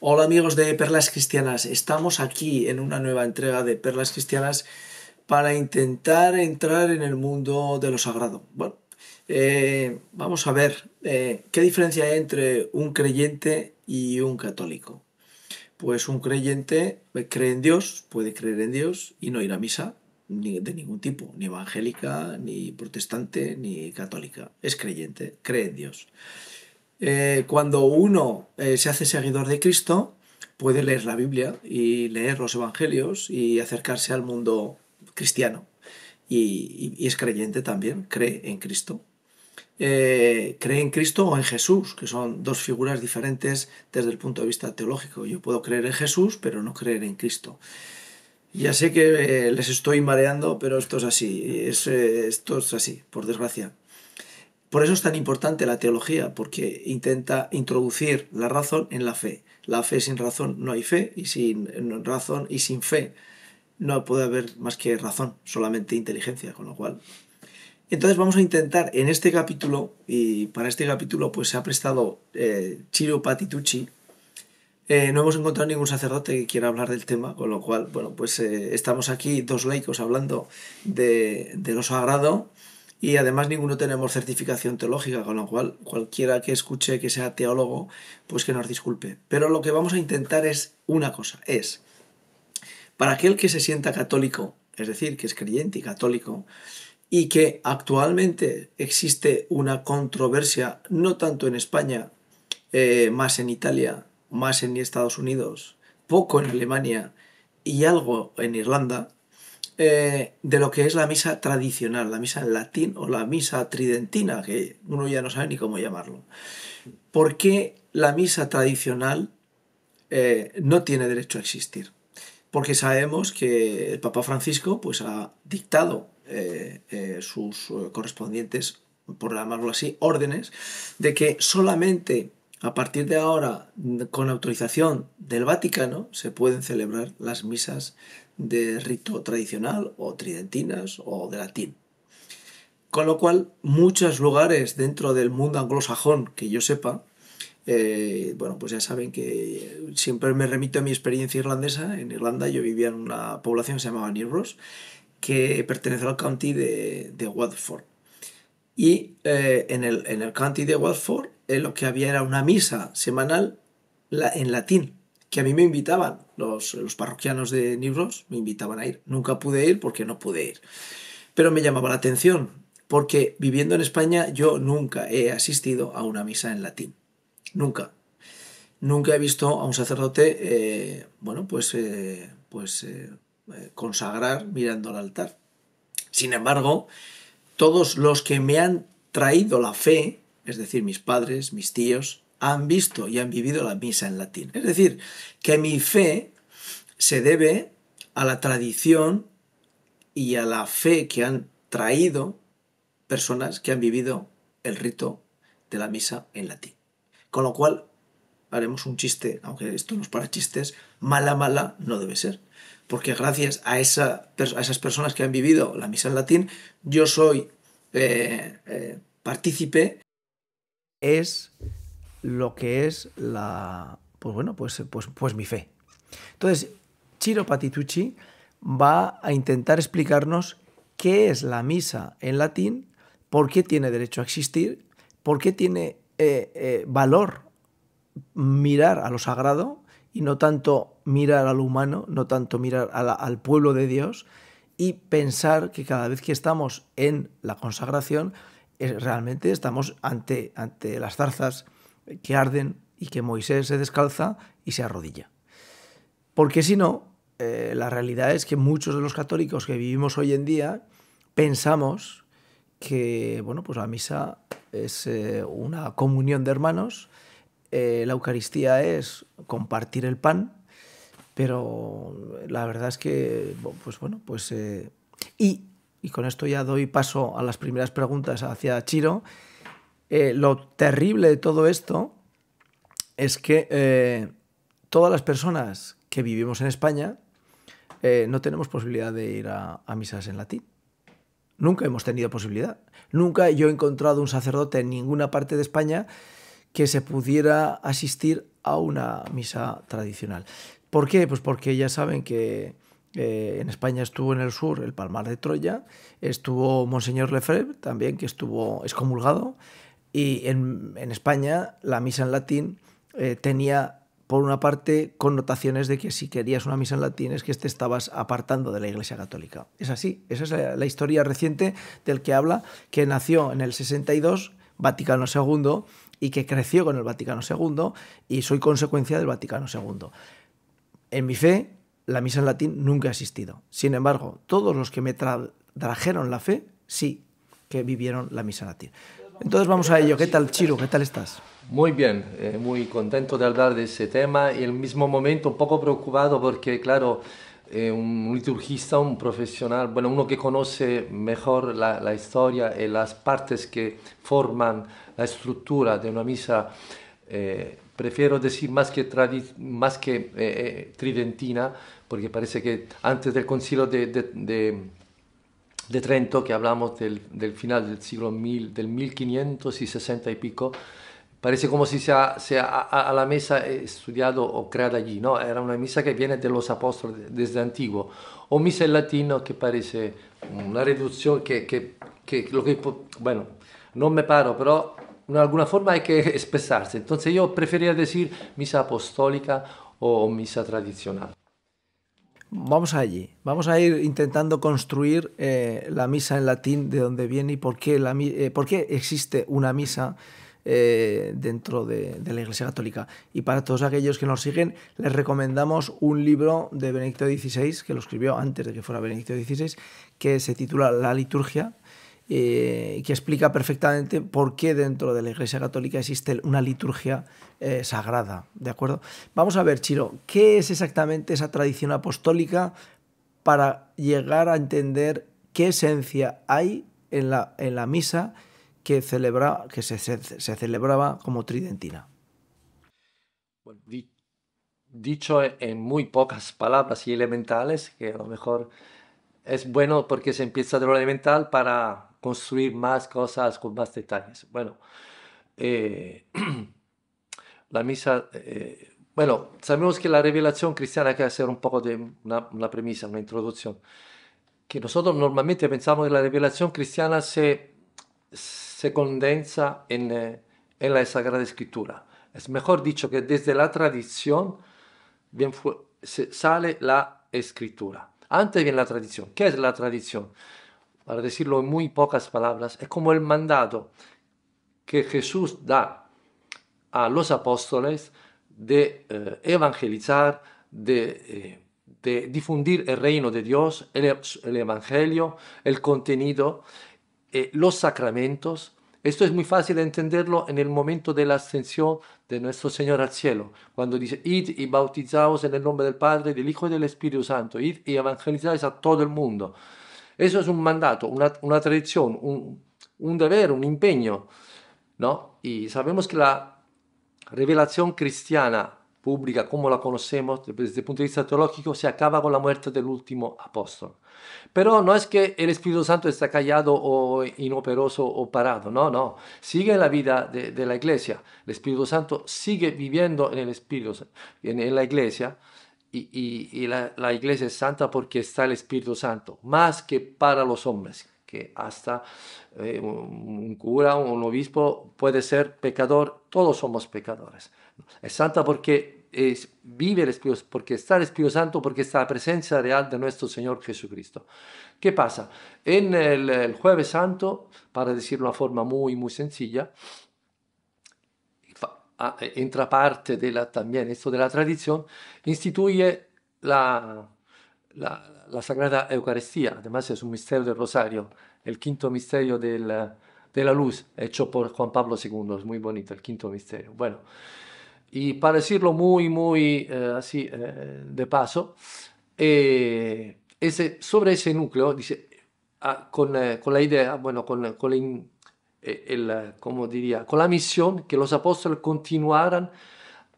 Hola amigos de Perlas Cristianas, estamos aquí en una nueva entrega de Perlas Cristianas para intentar entrar en el mundo de lo sagrado. Bueno, vamos a ver qué diferencia hay entre un creyente y un católico. Pues un creyente cree en Dios, puede creer en Dios y no ir a misa ni de ningún tipo, ni evangélica, ni protestante, ni católica. Es creyente, cree en Dios. Cuando uno se hace seguidor de Cristo, puede leer la Biblia y leer los Evangelios y acercarse al mundo cristiano. Y es creyente también, cree en Cristo. Cree en Cristo o en Jesús, que son dos figuras diferentes desde el punto de vista teológico. Yo puedo creer en Jesús, pero no creer en Cristo. Ya sé que les estoy mareando, pero esto es así, esto es así, por desgracia. Por eso es tan importante la teología, porque intenta introducir la razón en la fe. La fe sin razón no hay fe, y sin razón y sin fe no puede haber más que razón, solamente inteligencia, con lo cual. Entonces vamos a intentar en este capítulo, y para este capítulo pues se ha prestado Ciro Patitucci. No hemos encontrado ningún sacerdote que quiera hablar del tema, con lo cual, bueno, pues estamos aquí dos laicos hablando de lo sagrado y además ninguno tenemos certificación teológica, con lo cual cualquiera que escuche que sea teólogo, pues que nos disculpe. Pero lo que vamos a intentar es una cosa, es para aquel que se sienta católico, es decir, que es creyente y católico, y que actualmente existe una controversia, no tanto en España, más en Italia, más en Estados Unidos, poco en Alemania y algo en Irlanda, de lo que es la misa tradicional, la misa en latín o la misa tridentina, que uno ya no sabe ni cómo llamarlo. ¿Por qué la misa tradicional no tiene derecho a existir? Porque sabemos que el Papa Francisco pues, ha dictado sus correspondientes, por llamarlo así, órdenes, de que solamente a partir de ahora, con autorización del Vaticano, se pueden celebrar las misas de rito tradicional o tridentinas o de latín. Con lo cual, muchos lugares dentro del mundo anglosajón, que yo sepa, bueno, pues ya saben que siempre me remito a mi experiencia irlandesa. En Irlanda yo vivía en una población que se llamaba New Ross, que pertenece al county de Waterford. Y en el county de Waterford lo que había era una misa semanal en latín, que a mí me invitaban, los parroquianos de New Ross me invitaban a ir. Nunca pude ir porque no pude ir. Pero me llamaba la atención, porque viviendo en España yo nunca he asistido a una misa en latín. Nunca. Nunca he visto a un sacerdote, bueno, consagrar mirando al altar. Sin embargo, todos los que me han traído la fe, es decir, mis padres, mis tíos, han visto y han vivido la misa en latín. Es decir, que mi fe se debe a la tradición y a la fe que han traído personas que han vivido el rito de la misa en latín. Con lo cual, haremos un chiste, aunque esto no es para chistes, mala no debe ser. Porque gracias a esas personas que han vivido la misa en latín, yo soy partícipe. Es lo que es pues bueno, pues mi fe. Entonces, Ciro Patitucci va a intentar explicarnos qué es la misa en latín, por qué tiene derecho a existir, por qué tiene valor mirar a lo sagrado y no tanto mirar a lo humano, no tanto mirar al pueblo de Dios, y pensar que cada vez que estamos en la consagración realmente estamos ante las zarzas que arden y que Moisés se descalza y se arrodilla. Porque si no, la realidad es que muchos de los católicos que vivimos hoy en día pensamos que bueno, pues la misa es una comunión de hermanos, la Eucaristía es compartir el pan, pero la verdad es que, pues bueno, y con esto ya doy paso a las primeras preguntas hacia Chiro. Lo terrible de todo esto es que todas las personas que vivimos en España no tenemos posibilidad de ir a misas en latín. Nunca hemos tenido posibilidad. Nunca yo he encontrado un sacerdote en ninguna parte de España que se pudiera asistir a una misa tradicional. ¿Por qué? Pues porque ya saben que en España estuvo en el sur el Palmar de Troya, estuvo Monseñor Lefebvre también, que estuvo excomulgado, y en España la misa en latín tenía, por una parte, connotaciones de que si querías una misa en latín es que te estabas apartando de la Iglesia Católica. Es así, esa es la historia reciente del que habla, que nació en el 62, Vaticano II, y que creció con el Vaticano II, y soy consecuencia del Vaticano II. En mi fe, la misa en latín nunca ha existido. Sin embargo, todos los que me trajeron la fe, sí que vivieron la misa en latín. Entonces vamos a ello. ¿Qué tal, Chiro? ¿Qué tal estás? Muy bien, muy contento de hablar de ese tema y al mismo momento un poco preocupado porque, claro, un liturgista, un profesional, bueno, uno que conoce mejor la historia y las partes que forman la estructura de una misa, prefiero decir más que tridentina, porque parece que antes del concilio de Trento, que hablamos del final del siglo 1000, del 1560 y pico, parece como si a la misa estudiado o creada allí, ¿no? Era una misa que viene de los apóstoles desde antiguo, o misa en latino que parece una reducción bueno, no me paro, pero de alguna forma hay que expresarse. Entonces yo prefería decir misa apostólica o misa tradicional. Vamos allí. Vamos a ir intentando construir la misa en latín, de dónde viene y por qué existe una misa dentro de la Iglesia Católica. Y para todos aquellos que nos siguen, les recomendamos un libro de Benedicto XVI, que lo escribió antes de que fuera Benedicto XVI, que se titula La liturgia, que explica perfectamente por qué dentro de la Iglesia Católica existe una liturgia sagrada, ¿de acuerdo? Vamos a ver, Chiro, ¿qué es exactamente esa tradición apostólica para llegar a entender qué esencia hay en la misa que se celebraba como tridentina? Bueno, dicho en muy pocas palabras y elementales, que a lo mejor es bueno porque se empieza de lo elemental para construir más cosas con más detalles. Bueno, eh, la misa, bueno, sabemos que la revelación cristiana, hay que hacer un poco de una premisa, una introducción, que nosotros normalmente pensamos que la revelación cristiana se condensa en la Sagrada Escritura. Es mejor dicho que desde la tradición sale la Escritura. Antes viene la tradición. ¿Qué es la tradición? Para decirlo en muy pocas palabras, es como el mandato que Jesús da a los apóstoles de evangelizar, de difundir el reino de Dios, el evangelio, el contenido, los sacramentos. Esto es muy fácil de entenderlo en el momento de la ascensión de nuestro Señor al cielo, cuando dice, id y bautizaos en el nombre del Padre, del Hijo y del Espíritu Santo, id y evangelizáis a todo el mundo. Eso es un mandato, una tradición, un deber, un empeño, ¿no? Y sabemos que la revelación cristiana pública, como la conocemos desde el punto de vista teológico, se acaba con la muerte del último apóstol. Pero no es que el Espíritu Santo está callado o inoperoso o parado, no, no. Sigue la vida de la iglesia. El Espíritu Santo sigue viviendo en el Espíritu, en la iglesia. Y la iglesia es santa porque está el Espíritu Santo, más que para los hombres, que hasta un cura, un obispo puede ser pecador, todos somos pecadores. Es santa porque vive el Espíritu, porque está el Espíritu Santo, porque está la presencia real de nuestro Señor Jesucristo. ¿Qué pasa? En el Jueves Santo, para decirlo de una forma muy, muy sencilla, entra parte también esto de la tradición, instituye la Sagrada Eucaristía. Además es un misterio del Rosario, el quinto misterio de la luz, hecho por Juan Pablo II. Es muy bonito el quinto misterio. Bueno, y para decirlo muy, muy así de paso, sobre ese núcleo, dice, con la idea, bueno, como diría, con la misión que los apóstoles continuaran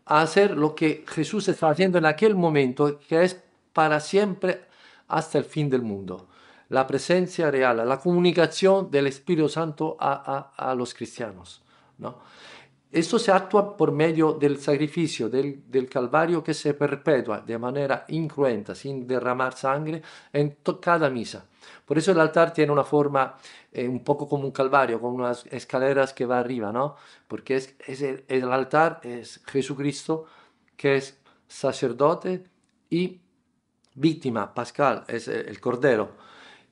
a hacer lo que Jesús estaba haciendo en aquel momento, que es para siempre hasta el fin del mundo. La presencia real, la comunicación del Espíritu Santo a los cristianos, ¿no? Esto se actúa por medio del sacrificio del Calvario que se perpetúa de manera incruenta, sin derramar sangre, en cada misa. Por eso el altar tiene una forma un poco como un calvario, con unas escaleras que va arriba, ¿no? Porque el altar es Jesucristo, que es sacerdote y víctima, Pascal, es el Cordero.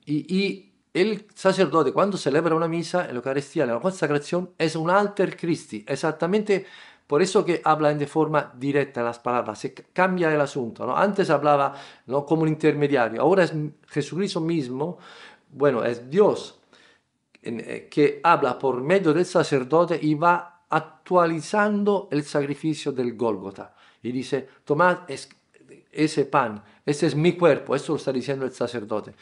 Y el sacerdote cuando celebra una misa, en la Eucaristía, en la consagración, es un alter Christi, exactamente por eso que hablan de forma directa las palabras, se cambia el asunto, ¿no? Antes hablaba, ¿no?, como un intermediario, ahora es Jesucristo mismo, bueno, es Dios que habla por medio del sacerdote y va actualizando el sacrificio del Gólgota. Y dice, tomad ese pan, ese es mi cuerpo, eso lo está diciendo el sacerdote,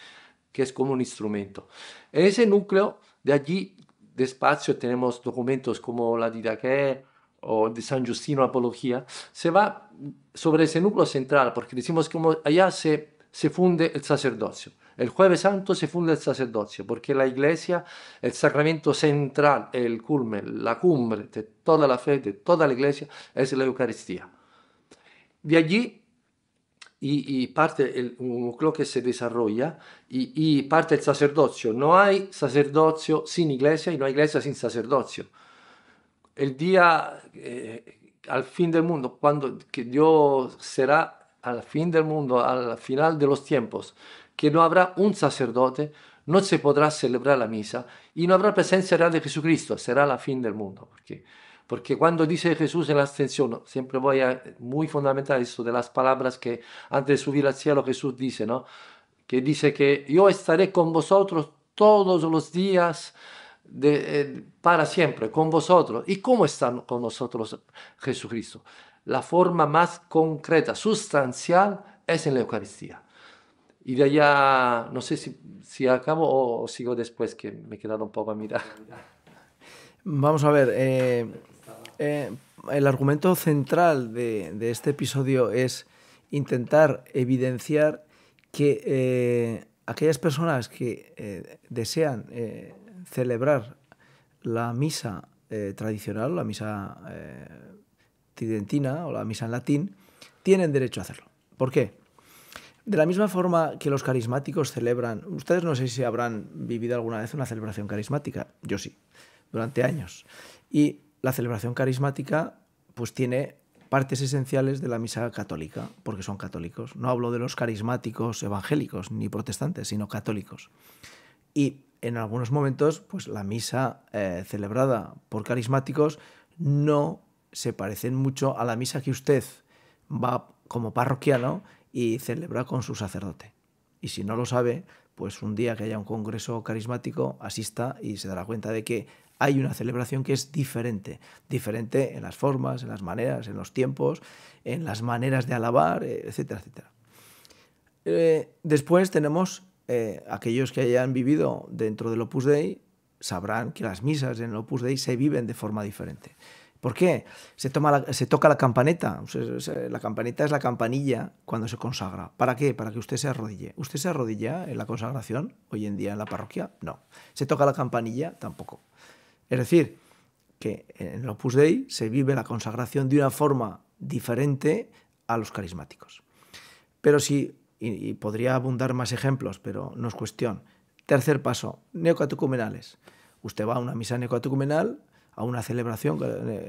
que es como un instrumento. En ese núcleo, de allí, despacio, tenemos documentos como la Didaqué o de San Justino Apología, se va sobre ese núcleo central, porque decimos que allá se funde el sacerdocio. El Jueves Santo se funde el sacerdocio, porque la Iglesia, el sacramento central, el culmen, la cumbre de toda la fe, de toda la Iglesia, es la Eucaristía. De allí y parte el núcleo que se desarrolla y parte el sacerdocio. No hay sacerdocio sin iglesia y no hay iglesia sin sacerdocio. El día al fin del mundo, cuando que Dios será al fin del mundo, al final de los tiempos, que no habrá un sacerdote, no se podrá celebrar la misa y no habrá presencia real de Jesucristo, será la fin del mundo. Porque cuando dice Jesús en la ascensión, siempre voy a, muy fundamental esto de las palabras que antes de subir al cielo Jesús dice, ¿no? Que dice que yo estaré con vosotros todos los días para siempre, con vosotros. ¿Y cómo está con nosotros Jesucristo? La forma más concreta, sustancial, es en la Eucaristía. Y de allá, no sé si acabo o sigo después, que me he quedado un poco a mirar. Vamos a ver, el argumento central de este episodio es intentar evidenciar que aquellas personas que desean celebrar la misa tradicional, la misa tridentina o la misa en latín, tienen derecho a hacerlo. ¿Por qué? De la misma forma que los carismáticos celebran, ustedes no sé si habrán vivido alguna vez una celebración carismática, yo sí, durante años. Y la celebración carismática pues tiene partes esenciales de la misa católica, porque son católicos. No hablo de los carismáticos evangélicos ni protestantes, sino católicos. Y en algunos momentos, pues la misa celebrada por carismáticos no se parecen mucho a la misa que usted va como parroquiano y celebra con su sacerdote. Y si no lo sabe, pues un día que haya un congreso carismático, asista y se dará cuenta de que hay una celebración que es diferente en las formas, en las maneras, en los tiempos, en las maneras de alabar, etcétera, etcétera. Después tenemos aquellos que hayan vivido dentro del Opus Dei, sabrán que las misas en el Opus Dei se viven de forma diferente. ¿Por qué? Se toca la campaneta. La campaneta es la campanilla cuando se consagra. ¿Para qué? Para que usted se arrodille. ¿Usted se arrodilla en la consagración hoy en día en la parroquia? No. ¿Se toca la campanilla? Tampoco. Es decir, que en el Opus Dei se vive la consagración de una forma diferente a los carismáticos. Pero sí, y podría abundar más ejemplos, pero no es cuestión. Tercer paso, neocatecumenales. Usted va a una misa neocatecumenal, a una celebración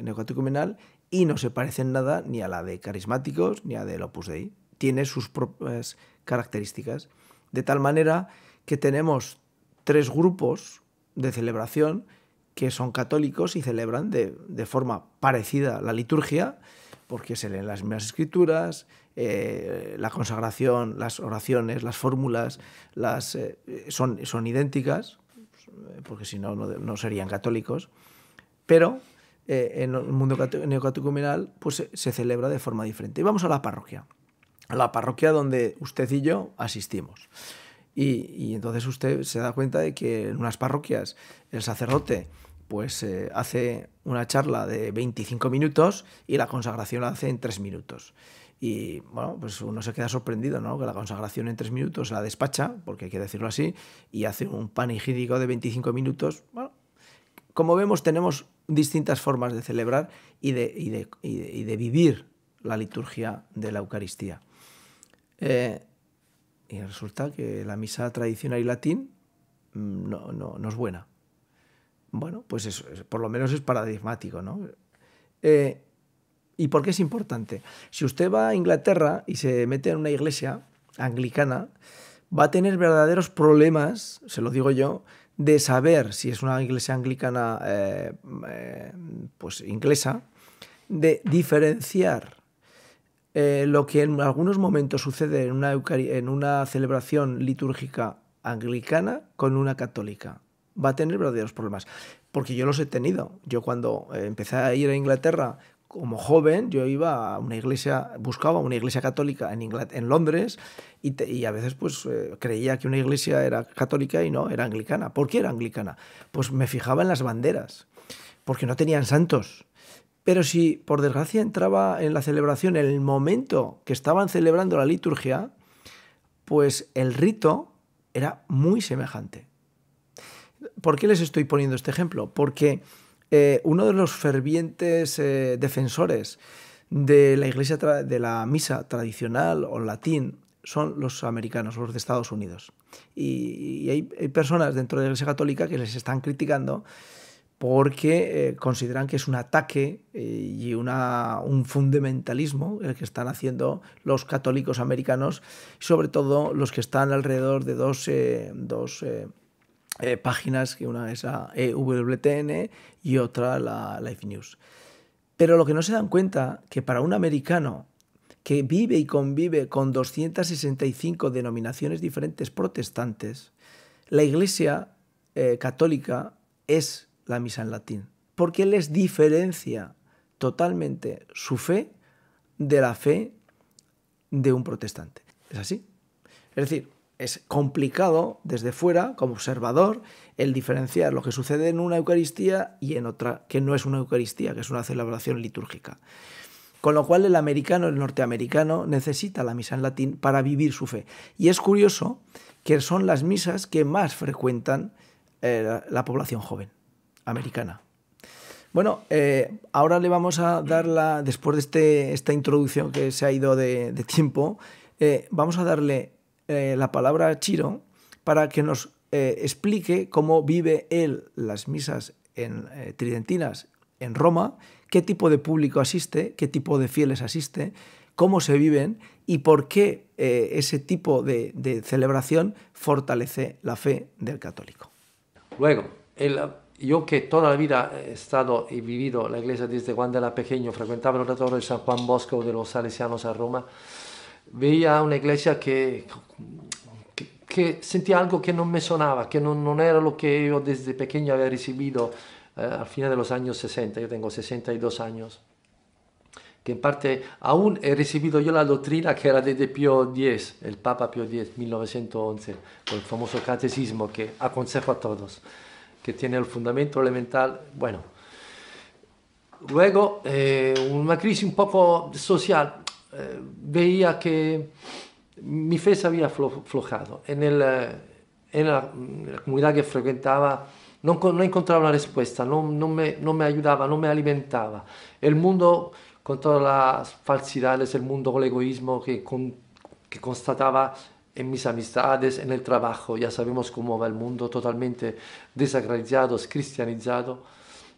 neocatecumenal, y no se parece en nada ni a la de carismáticos ni a del Opus Dei. Tiene sus propias características. De tal manera que tenemos 3 grupos de celebración que son católicos y celebran de forma parecida la liturgia, porque se leen las mismas escrituras, la consagración, las oraciones, las fórmulas son idénticas, porque si no, no serían católicos, pero en el mundo neocatecumenal pues se celebra de forma diferente. Y vamos a la parroquia donde usted y yo asistimos. Y entonces usted se da cuenta de que en unas parroquias el sacerdote pues hace una charla de 25 minutos y la consagración la hace en 3 minutos. Y bueno, pues uno se queda sorprendido, ¿no? Que la consagración en 3 minutos la despacha, porque hay que decirlo así, y hace un panegírico de 25 minutos. Bueno, como vemos, tenemos distintas formas de celebrar y de vivir la liturgia de la Eucaristía. Y resulta que la misa tradicional y latín no es buena. Bueno, pues eso, por lo menos es paradigmático, ¿no? ¿Y por qué es importante? Si usted va a Inglaterra y se mete en una iglesia anglicana, va a tener verdaderos problemas, se lo digo yo, de saber si es una iglesia anglicana pues inglesa, de diferenciar lo que en algunos momentos sucede en una celebración litúrgica anglicana con una católica. Va a tener verdaderos problemas, porque yo los he tenido. Yo cuando empecé a ir a Inglaterra como joven, yo iba a una iglesia, buscaba una iglesia católica en Londres y a veces pues creía que una iglesia era católica y no, era anglicana. ¿Por qué era anglicana? Pues me fijaba en las banderas, porque no tenían santos. Pero si por desgracia entraba en la celebración en el momento que estaban celebrando la liturgia, pues el rito era muy semejante. ¿Por qué les estoy poniendo este ejemplo? Porque uno de los fervientes defensores de la iglesia de la misa tradicional o latín son los americanos, los de Estados Unidos. Y hay personas dentro de la Iglesia Católica que les están criticando porque consideran que es un ataque y un fundamentalismo el que están haciendo los católicos americanos, sobre todo los que están alrededor de dos páginas, que una es la EWTN y otra la Life News. Pero lo que no se dan cuenta que para un americano que vive y convive con 265 denominaciones diferentes protestantes, la Iglesia católica es la misa en latín, porque les diferencia totalmente su fe de la fe de un protestante. ¿Es así? Es decir, es complicado desde fuera, como observador, el diferenciar lo que sucede en una Eucaristía y en otra que no es una Eucaristía, que es una celebración litúrgica. Con lo cual el norteamericano, necesita la misa en latín para vivir su fe. Y es curioso que son las misas que más frecuentan la población joven americana. Bueno, ahora le vamos a dar después de esta introducción que se ha ido de tiempo, vamos a darle la palabra a Chiro para que nos explique cómo vive él las misas tridentinas en Roma, qué tipo de público asiste, qué tipo de fieles asiste, cómo se viven y por qué ese tipo de celebración fortalece la fe del católico. Luego, yo que toda la vida he vivido la iglesia desde cuando era pequeño, frecuentaba el oratorio de San Juan Bosco de los Salesianos a Roma, veía una iglesia que sentía algo que no me sonaba, que no era lo que yo desde pequeño había recibido al final de los años 60, yo tengo 62 años, que en parte aún he recibido yo la doctrina que era de Pío X, el Papa Pío X, 1911, con el famoso catecismo que aconsejo a todos, que tiene el fundamento elemental. Bueno, luego una crisis un poco social, veía que mi fe se había aflojado. En la comunidad que frecuentaba no encontraba una respuesta, no me ayudaba, no me alimentaba. El mundo con todas las falsidades, el mundo con el egoísmo que constataba en mis amistades, en el trabajo. Ya sabemos cómo va el mundo, totalmente desacralizado, cristianizado.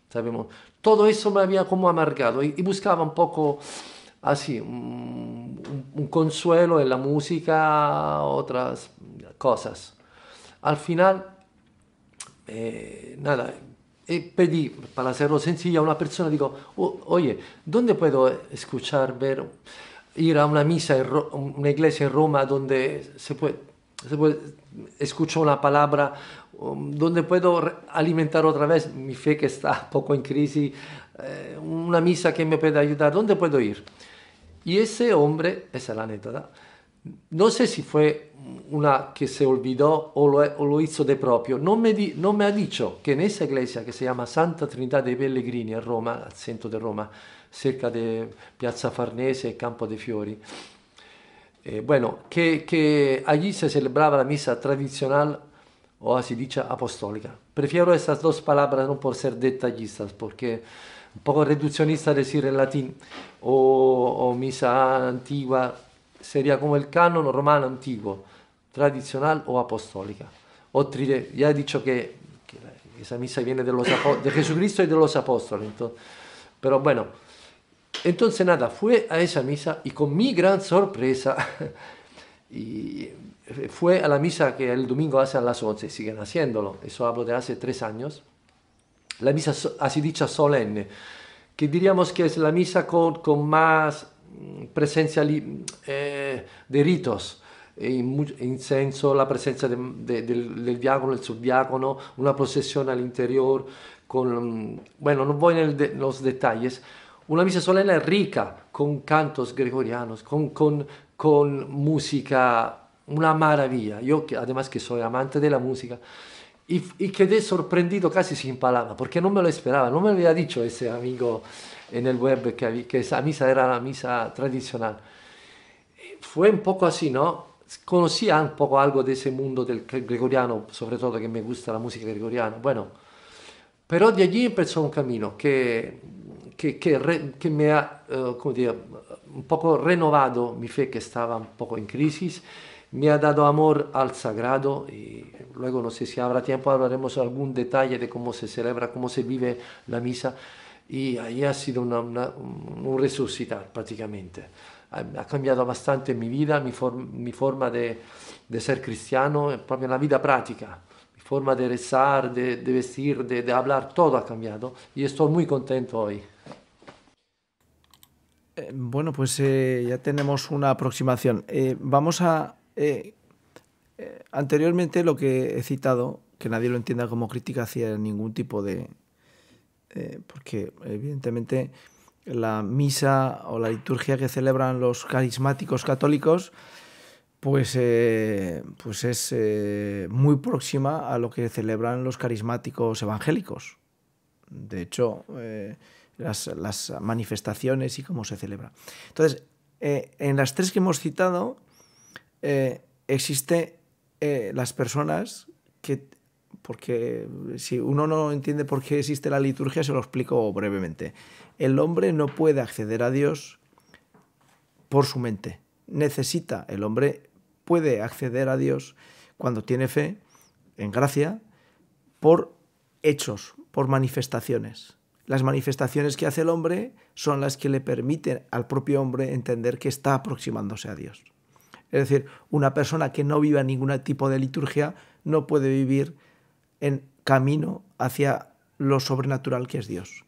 Sabemos. Todo eso me había como amargado y buscaba un poco así, un consuelo en la música, otras cosas. Al final, nada, pedí, para hacerlo sencillo, a una persona, digo, oye, ¿dónde puedo escuchar, ir a una misa, una iglesia en Roma donde se puede escuchar una palabra, donde puedo alimentar otra vez mi fe que está un poco en crisis, una misa que me pueda ayudar, ¿dónde puedo ir? Y ese hombre, esa es la anécdota, no sé si fue una que se olvidó o lo hizo de propio, no me ha dicho que en esa iglesia que se llama Santa Trinidad dei Pellegrini a Roma, al centro de Roma, cerca de Piazza Farnese y Campo de Fiori, bueno, que allí se celebraba la misa tradicional o así dicha apostólica. Prefiero estas dos palabras no por ser detallistas, porque un poco reduccionista decir en latín o misa antigua sería como el canon romano antiguo, tradicional o apostólica. O ya he dicho que esa misa viene de Jesucristo y de los apóstoles. Entonces, pero bueno, entonces nada, fue a esa misa y con mi gran sorpresa, y fue a la misa que el domingo hace a las 11, siguen haciéndolo, eso hablo de hace 3 años, la misa así dicha solemne, que diríamos que es la misa con más presencia de ritos, incenso, la presencia del diácono, el subdiácono, una procesión al interior, bueno, no voy en los detalles, una misa solemne rica, con cantos gregorianos, con música, una maravilla. Yo, además que soy amante de la música, y quedé sorprendido casi sin palabras, porque no me lo esperaba, no me lo había dicho ese amigo en el web que esa misa era la misa tradicional. Fue un poco así, ¿no? Conocía un poco algo de ese mundo del gregoriano, sobre todo que me gusta la música gregoriana. Bueno, pero de allí empezó un camino que me ha, come dire, un poco renovado mi fe que estaba un poco en crisis, me ha dado amor al sagrado y luego no sé si habrá tiempo, hablaremos algún detalle de cómo se celebra, cómo se vive la misa y ahí ha sido un resucitar prácticamente. Ha cambiado bastante mi vida, mi forma de ser cristiano, proprio la vida práctica. Mi forma de rezar, de vestir, de hablar, todo ha cambiado y estoy muy contento hoy. Bueno, pues ya tenemos una aproximación. Vamos a... anteriormente lo que he citado, que nadie lo entienda como crítica hacia ningún tipo de... porque evidentemente la misa o la liturgia que celebran los carismáticos católicos pues es muy próxima a lo que celebran los carismáticos evangélicos. De hecho, las manifestaciones y cómo se celebra. Entonces, en las tres que hemos citado, existe las personas que, porque si uno no entiende por qué existe la liturgia, se lo explico brevemente. El hombre no puede acceder a Dios por su mente. El hombre puede acceder a Dios cuando tiene fe, en gracia, por hechos, por manifestaciones. Las manifestaciones que hace el hombre son las que le permiten al propio hombre entender que está aproximándose a Dios. Es decir, una persona que no viva ningún tipo de liturgia no puede vivir en camino hacia lo sobrenatural que es Dios.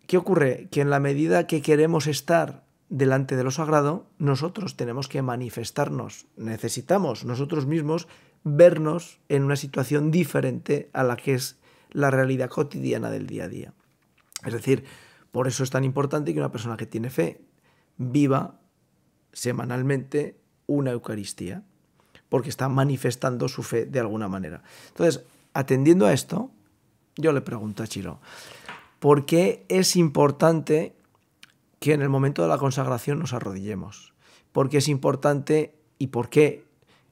¿Qué ocurre? Que en la medida que queremos estar delante de lo sagrado, nosotros tenemos que manifestarnos. Necesitamos nosotros mismos vernos en una situación diferente a la que es la realidad cotidiana del día a día. Es decir, por eso es tan importante que una persona que tiene fe viva semanalmente una Eucaristía, porque está manifestando su fe de alguna manera. Entonces, atendiendo a esto, yo le pregunto a Chiro, ¿por qué es importante que en el momento de la consagración nos arrodillemos? ¿Por qué es importante y por qué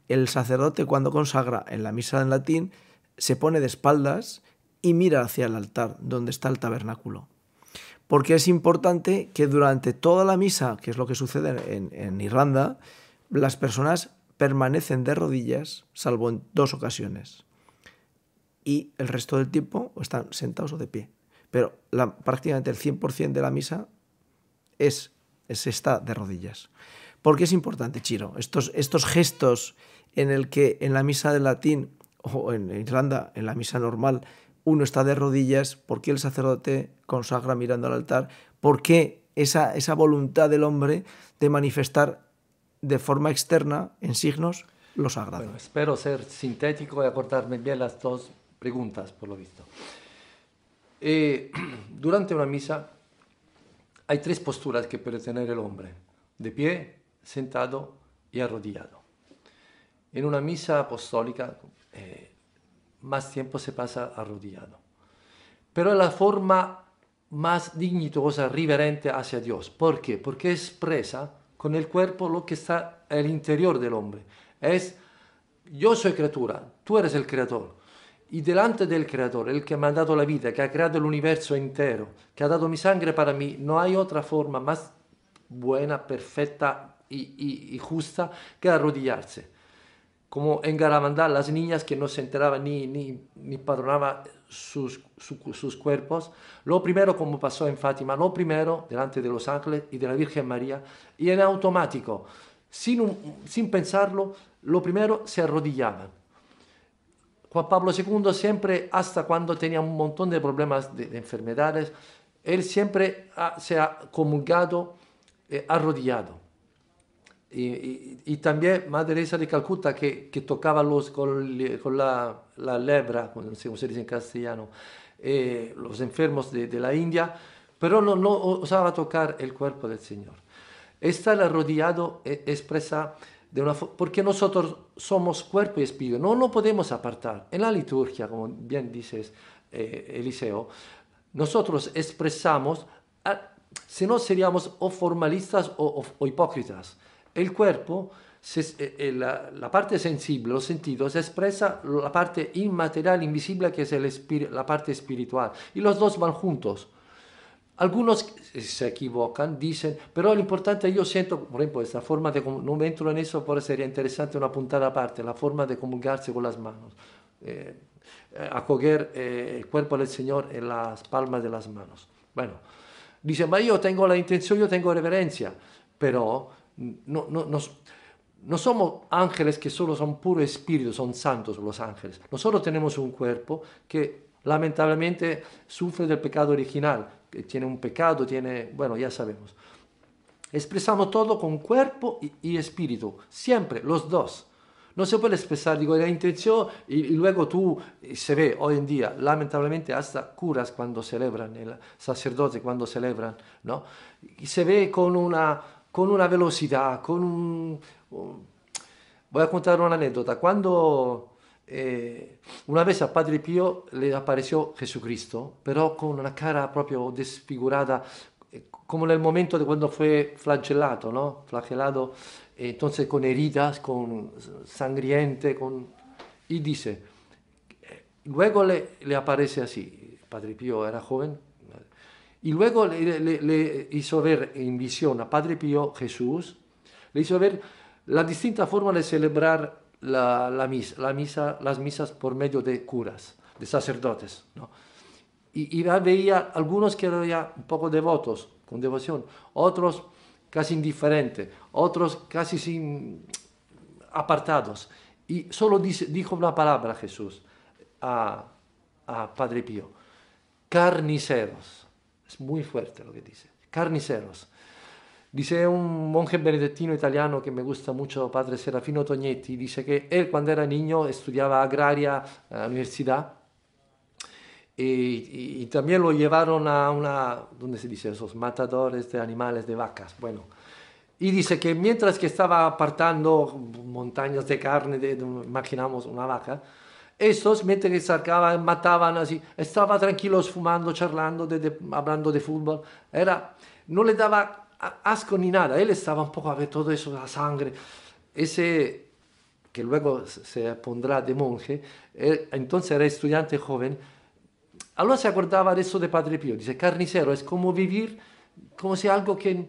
el sacerdote cuando consagra en la misa en latín se pone de espaldas y mira hacia el altar donde está el tabernáculo? Porque es importante que durante toda la misa, que es lo que sucede en Irlanda, las personas permanecen de rodillas, salvo en 2 ocasiones. Y el resto del tiempo están sentados o de pie. Pero prácticamente el 100% de la misa está de rodillas. ¿Por qué es importante, Chiro? Estos gestos en el que en la misa de latín o en Irlanda, en la misa normal, uno está de rodillas, ¿por qué el sacerdote consagra mirando al altar? ¿Por qué esa voluntad del hombre de manifestar de forma externa, en signos, lo sagrado? Bueno, espero ser sintético y acordarme bien las 2 preguntas, por lo visto. Durante una misa hay 3 posturas que puede tener el hombre: de pie, sentado y arrodillado. En una misa apostólica más tiempo se pasa arrodillado. Pero es la forma más dignitosa, reverente hacia Dios. ¿Por qué? Porque expresa con el cuerpo lo que está al interior del hombre. Es yo soy criatura, tú eres el creador. Y delante del creador, el que me ha dado la vida, que ha creado el universo entero, que ha dado mi sangre para mí, no hay otra forma más buena, perfecta y justa que arrodillarse. Como en Garamandá, las niñas que no se enteraban ni padronaban sus cuerpos, lo primero, como pasó en Fátima, lo primero, delante de los ángeles y de la Virgen María, y en automático, sin pensarlo, lo primero se arrodillaban. Juan Pablo II siempre, hasta cuando tenía un montón de problemas de enfermedades, él siempre se ha comulgado arrodillado. Y también Madre Teresa de Calcuta que tocaba con la lebra, no sé cómo se dice en castellano, los enfermos de la India, pero no osaba tocar el cuerpo del Señor. Estar arrodillado expresa porque nosotros somos cuerpo y espíritu, no lo podemos apartar. En la liturgia, como bien dices, Eliseo, nosotros expresamos, si no seríamos o formalistas o hipócritas. El cuerpo, la parte sensible, los sentidos, expresa la parte inmaterial, invisible, que es la parte espiritual. Y los dos van juntos. Algunos se equivocan, dicen, pero lo importante, yo siento, por ejemplo, esta forma de, no me entro en eso, pero sería interesante una puntada aparte, la forma de comulgarse con las manos. Acoger el cuerpo del Señor en las palmas de las manos. Bueno, dice, ma yo tengo la intención, yo tengo reverencia, pero no somos ángeles que solo son puro espíritu, son santos los ángeles. Nosotros tenemos un cuerpo que lamentablemente sufre del pecado original, que tiene un pecado, bueno, ya sabemos. Expresamos todo con cuerpo y espíritu, siempre, los dos. No se puede expresar, digo, la intención y luego tú, se ve hoy en día, lamentablemente, hasta curas cuando celebran, el sacerdote cuando celebran, ¿no? Y se ve con una velocidad, Voy a contar una anécdota. Cuando una vez a Padre Pío le apareció Jesucristo, pero con una cara proprio desfigurada, como en el momento de cuando fue flagelato, ¿no? Flagelado, entonces con heridas, con sangriente, y dice, luego le aparece así, Padre Pío era joven, y luego le hizo ver en visión a Padre Pío Jesús, le hizo ver la distinta forma de celebrar las misas por medio de curas, de sacerdotes, ¿no? Y veía algunos que eran ya un poco devotos, con devoción, otros casi indiferentes, otros casi apartados. Y solo dijo una palabra Jesús a Padre Pío: carniceros. Es muy fuerte lo que dice, carniceros. Dice un monje benedictino italiano que me gusta mucho, Padre Serafino Tognetti, dice que él cuando era niño estudiaba agraria en la universidad y también lo llevaron a ¿dónde se dice? Esos matadores de animales, de vacas. Bueno, y dice que mientras que estaba apartando montañas de carne, imaginamos una vaca, estos, mientras que sacaban, mataban así, estaban tranquilos fumando, charlando, hablando de fútbol, no le daba asco ni nada, él estaba un poco a ver todo eso, la sangre, ese que luego se pondrá de monje, entonces era estudiante joven, allora se acordaba de eso de Padre Pío, dice, carnicero, es como vivir, como si algo que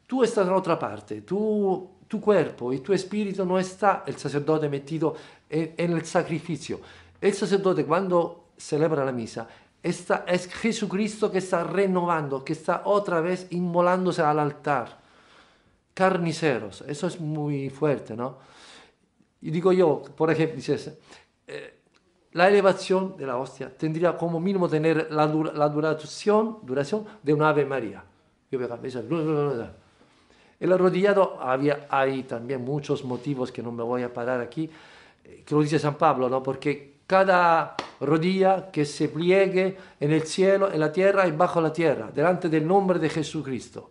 tú estás en otra parte, tu cuerpo y tu espíritu no está el sacerdote metido en el sacrificio. El sacerdote cuando celebra la misa es Jesucristo que está renovando, que está otra vez inmolándose al altar. Carniceros, eso es muy fuerte, ¿no? Y digo yo, por ejemplo, dices, la elevación de la hostia tendría como mínimo tener la duración de un Ave María. Yo veo a veces, el arrodillado hay también muchos motivos que no me voy a parar aquí, que lo dice San Pablo, ¿no? Porque cada rodilla que se pliegue en el cielo, en la tierra y bajo la tierra, delante del nombre de Jesucristo.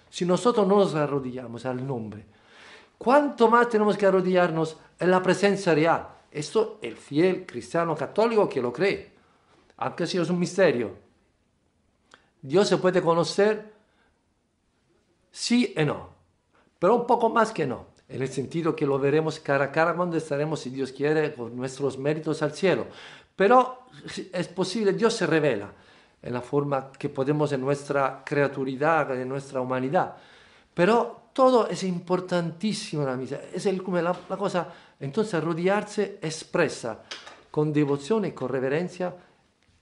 Si nosotros no nos arrodillamos al nombre, ¿cuánto más tenemos que arrodillarnos en la presencia real? Esto el fiel cristiano católico que lo cree, aunque si es un misterio. Dios se puede conocer sí y no, pero un poco más que no. en el sentido que lo veremos cara a cara cuando estaremos, si Dios quiere, con nuestros méritos al cielo. Pero es posible, Dios se revela en la forma que podemos en nuestra creatividad, en nuestra humanidad. Pero todo es importantísimo en la misa, es como la cosa, entonces arrodillarse expresa con devoción y con reverencia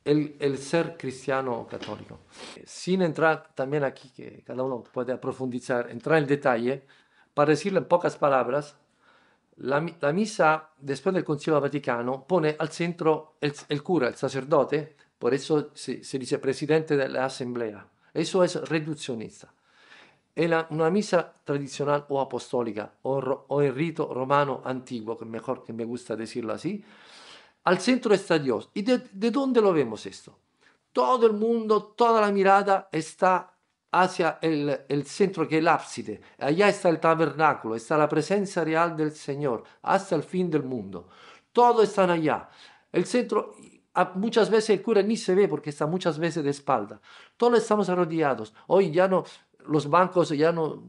el ser cristiano católico. Sin entrar también aquí, que cada uno puede profundizar, entrar en detalle, para decirlo en pocas palabras, la misa después del Concilio Vaticano pone al centro el cura, el sacerdote, por eso se dice presidente de la asamblea. Eso es reduccionista. Una misa tradicional o apostólica o el rito romano antiguo, que mejor que me gusta decirlo así, al centro está Dios. ¿Y de dónde lo vemos esto? Todo el mundo, toda la mirada está hacia el centro que es el ábside. Allá está el tabernáculo, está la presencia real del Señor hasta el fin del mundo. Todos están allá. El centro, muchas veces el cura ni se ve porque está muchas veces de espalda. Todos estamos arrodillados. Hoy ya no, los bancos ya no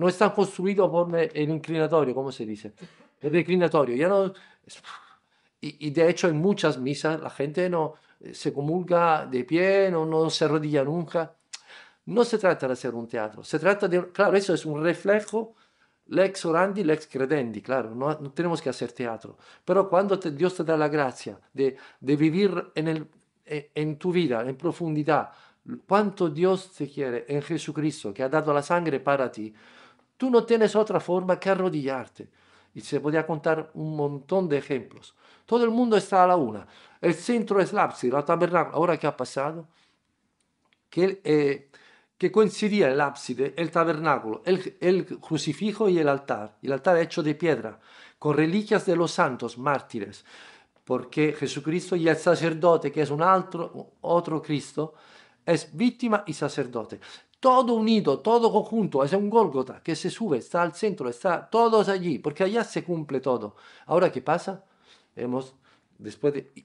están construidos por el inclinatorio, ¿cómo se dice? El reclinatorio, ya no... Y de hecho en muchas misas la gente no se comulga de pie, no se arrodilla nunca. No se trata de hacer un teatro, se trata de, claro, eso es un reflejo, lex orandi, lex credendi, claro, no tenemos que hacer teatro, pero cuando Dios te da la gracia de vivir en tu vida, en profundidad, cuánto Dios te quiere en Jesucristo, que ha dado la sangre para ti, tú no tienes otra forma que arrodillarte. Y se podía contar un montón de ejemplos. Todo el mundo está a la una. El centro es el ábside, la tabernáculo. Ahora, ¿qué ha pasado? Que coincidía el ábside, el tabernáculo, el crucifijo y el altar. El altar hecho de piedra, con reliquias de los santos mártires. Porque Jesucristo y el sacerdote, que es un otro Cristo, es víctima y sacerdote. Todo unido, todo conjunto, es un Gólgota que se sube, está al centro, está todos allí, porque allá se cumple todo. Ahora, ¿qué pasa? Hemos,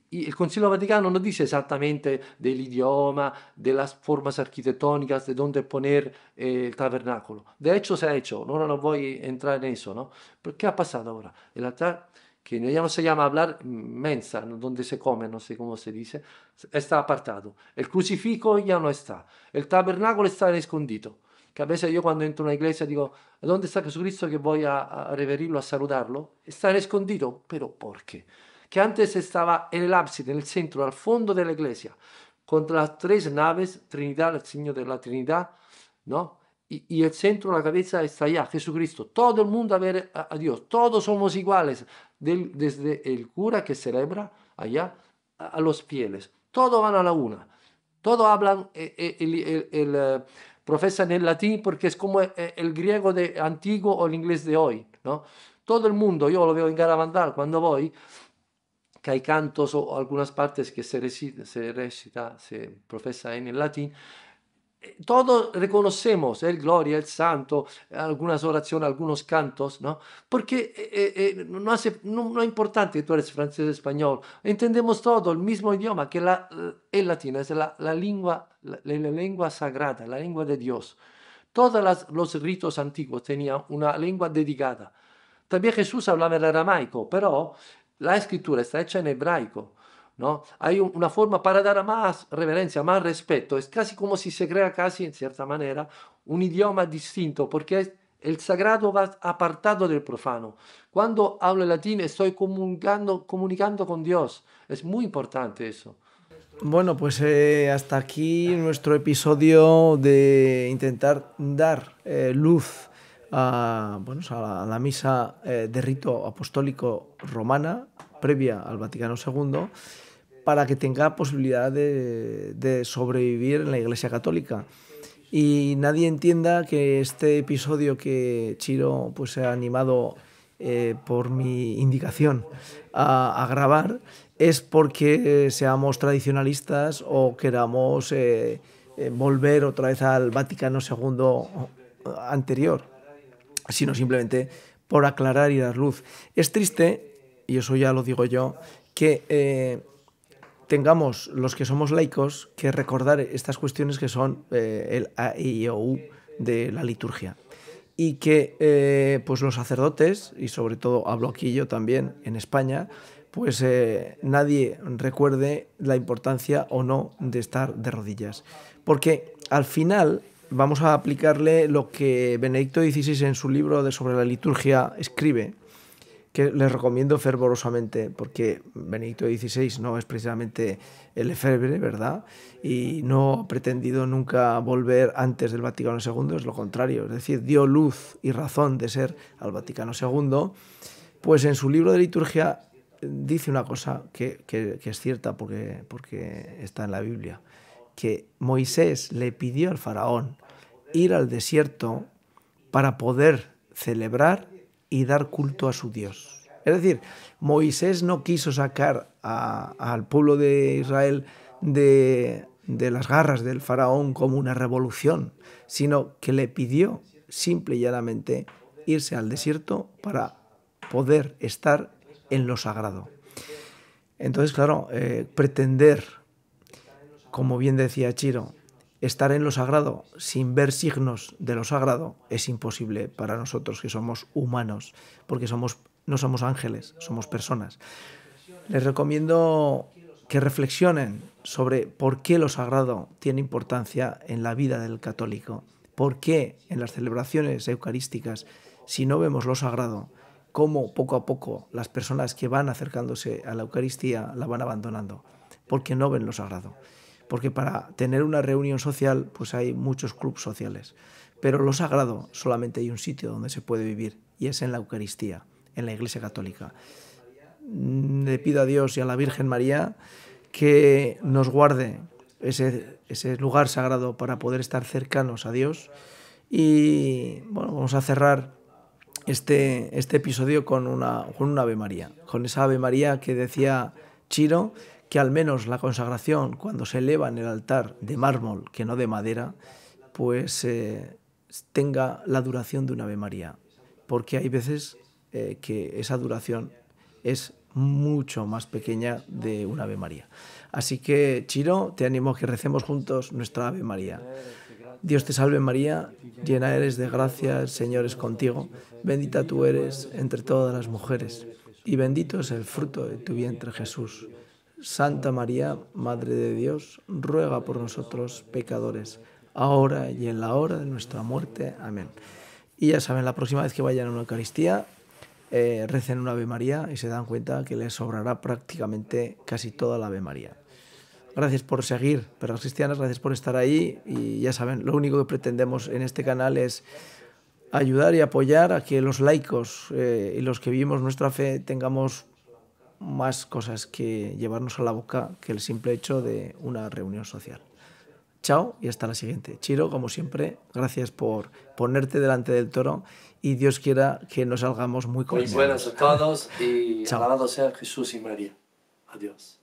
y el Concilio Vaticano no dice exactamente del idioma, de las formas arquitectónicas, de dónde poner el tabernáculo. De hecho, se ha hecho, no voy a entrar en eso, ¿no? Pero ¿qué ha pasado ahora? El altar, que ya no se llama hablar mensa, donde se come, no sé cómo se dice, está apartado. El crucifijo ya no está. El tabernáculo está escondido. Que a veces yo cuando entro en una iglesia digo, ¿dónde está Jesucristo que voy a reverirlo, a saludarlo? Está escondido, pero ¿por qué? Que antes estaba en el ábside, en el centro, al fondo de la iglesia, con las tres naves, Trinidad, el signo de la Trinidad, ¿no? Y el centro, la cabeza está allá, Jesucristo. Todo el mundo a ver a Dios. Todos somos iguales, desde el cura que celebra allá a los fieles. Todos van a la una. Todos hablan, profesan el latín porque es como el griego de antiguo o el inglés de hoy, ¿no? Todo el mundo, yo lo veo en Garabandal cuando voy, que hay cantos o algunas partes que se profesa en el latín, todos reconocemos el Gloria, el Santo, algunas oraciones, algunos cantos, ¿no? Porque no es importante que tú eres francés o español, entendemos todo el mismo idioma, que el latino es la lengua sagrada, la lengua de Dios. Todos los ritos antiguos tenían una lengua dedicada. También Jesús hablaba en aramaico, pero la escritura está hecha en hebraico, ¿no? Hay una forma para dar más reverencia, más respeto. Es casi como si se crea casi, en cierta manera, un idioma distinto, porque el sagrado va apartado del profano. Cuando hablo latín estoy comunicando con Dios. Es muy importante eso. Bueno, pues hasta aquí nuestro episodio de intentar dar luz bueno, a la misa de rito apostólico romana previa al Vaticano II para que tenga posibilidad de sobrevivir en la Iglesia Católica. Y nadie entienda que este episodio que Chiro pues, se ha animado por mi indicación a grabar es porque seamos tradicionalistas o queramos volver otra vez al Vaticano II anterior, sino simplemente por aclarar y dar luz. Es triste, y eso ya lo digo yo, que tengamos los que somos laicos que recordar estas cuestiones que son el A, I, O, U de la liturgia. y que pues los sacerdotes, y sobre todo hablo aquí yo también en España, pues nadie recuerde la importancia o no de estar de rodillas. Porque al final vamos a aplicarle lo que Benedicto XVI en su libro sobre la liturgia escribe, que les recomiendo fervorosamente, porque Benedicto XVI no es precisamente el efebre, ¿verdad? Y no ha pretendido nunca volver antes del Vaticano II, es lo contrario, es decir, dio luz y razón de ser al Vaticano II, pues en su libro de liturgia dice una cosa que es cierta porque está en la Biblia, que Moisés le pidió al faraón ir al desierto para poder celebrar y dar culto a su Dios. Es decir, Moisés no quiso sacar al pueblo de Israel de las garras del faraón como una revolución, sino que le pidió simple y llanamente irse al desierto para poder estar en lo sagrado. Entonces, claro, pretender, como bien decía Chiro, estar en lo sagrado sin ver signos de lo sagrado es imposible para nosotros que somos humanos, porque no somos ángeles, somos personas. Les recomiendo que reflexionen sobre por qué lo sagrado tiene importancia en la vida del católico, por qué en las celebraciones eucarísticas, si no vemos lo sagrado, cómo poco a poco las personas que van acercándose a la Eucaristía la van abandonando, porque no ven lo sagrado. Porque para tener una reunión social pues hay muchos clubes sociales, pero lo sagrado solamente hay un sitio donde se puede vivir y es en la Eucaristía, en la Iglesia Católica. Le pido a Dios y a la Virgen María que nos guarde ese lugar sagrado para poder estar cercanos a Dios. Y bueno, vamos a cerrar este episodio con una Ave María, con esa Ave María que decía Chiro, que al menos la consagración, cuando se eleva en el altar de mármol, que no de madera, pues tenga la duración de una Ave María, porque hay veces que esa duración es mucho más pequeña de una Ave María. Así que, Chiro, te animo a que recemos juntos nuestra Ave María. Dios te salve María, llena eres de gracia, el Señor es contigo, bendita tú eres entre todas las mujeres, y bendito es el fruto de tu vientre Jesús. Santa María, Madre de Dios, ruega por nosotros pecadores, ahora y en la hora de nuestra muerte. Amén. Y ya saben, la próxima vez que vayan a una Eucaristía, recen una Ave María y se dan cuenta que les sobrará prácticamente casi toda la Ave María. Gracias por seguir Perlas Cristianas, gracias por estar ahí y ya saben, lo único que pretendemos en este canal es ayudar y apoyar a que los laicos y los que vivimos nuestra fe tengamos más cosas que llevarnos a la boca que el simple hecho de una reunión social. Chao y hasta la siguiente. Chiro, como siempre, gracias por ponerte delante del toro y Dios quiera que nos salgamos muy Muy buenas a todos y Chao. alabado sea Jesús y María. Adiós.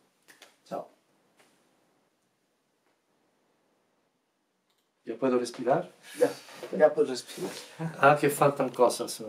Chao. ¿Ya puedo respirar? Ya puedes respirar. Que faltan cosas.